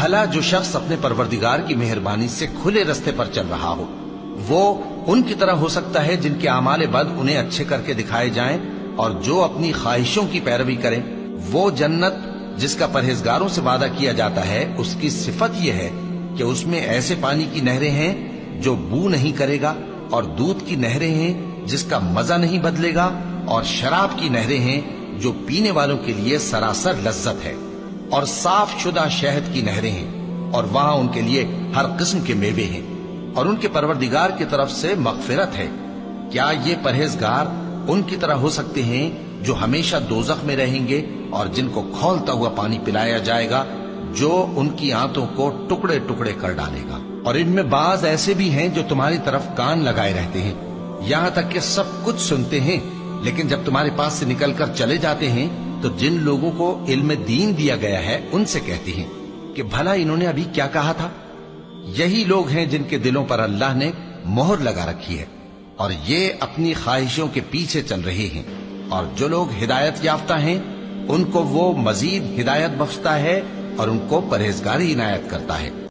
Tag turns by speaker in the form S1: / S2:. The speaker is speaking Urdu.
S1: بھلا جو شخص اپنے پروردگار کی مہربانی سے کھلے رستے پر چل رہا ہو وہ ان کی طرح ہو سکتا ہے جن کے اعمال بد انہیں اچھے کر کے دکھائے جائیں، اور جو اپنی خواہشوں کی پیروی کریں۔ وہ جنت جس کا پرہیزگاروں سے وعدہ کیا جاتا ہے، اس کی صفت یہ ہے کہ اس میں ایسے پانی کی نہریں ہیں جو بو نہیں کرے گا، اور دودھ کی نہریں ہیں جس کا مزہ نہیں بدلے گا، اور شراب کی نہریں ہیں جو پینے والوں کے لیے سراسر لذت ہے، اور صاف شدہ شہد کی نہریں ہیں، اور وہاں ان کے لیے ہر قسم کے میوے ہیں، اور ان کے پروردگار کی طرف سے مغفرت ہے۔ کیا یہ پرہیزگار ان کی طرح ہو سکتے ہیں جو ہمیشہ دوزخ میں رہیں گے اور جن کو کھولتا ہوا پانی پلایا جائے گا جو ان کی آنتوں کو ٹکڑے ٹکڑے کر ڈالے گا؟ اور ان میں بعض ایسے بھی ہیں جو تمہاری طرف کان لگائے رہتے ہیں، یہاں تک کہ سب کچھ سنتے ہیں، لیکن جب تمہارے پاس سے نکل کر چلے جاتے ہیں تو جن لوگوں کو علم دین دیا گیا ہے ان سے کہتے ہیں کہ بھلا انہوں نے ابھی کیا کہا تھا؟ یہی لوگ ہیں جن کے دلوں پر اللہ نے مہر لگا رکھی ہے، اور یہ اپنی خواہشوں کے پیچھے چل رہے ہیں، اور جو لوگ ہدایت یافتہ ہیں ان کو وہ مزید ہدایت بخشتا ہے اور ان کو پرہیزگاری عنایت کرتا ہے۔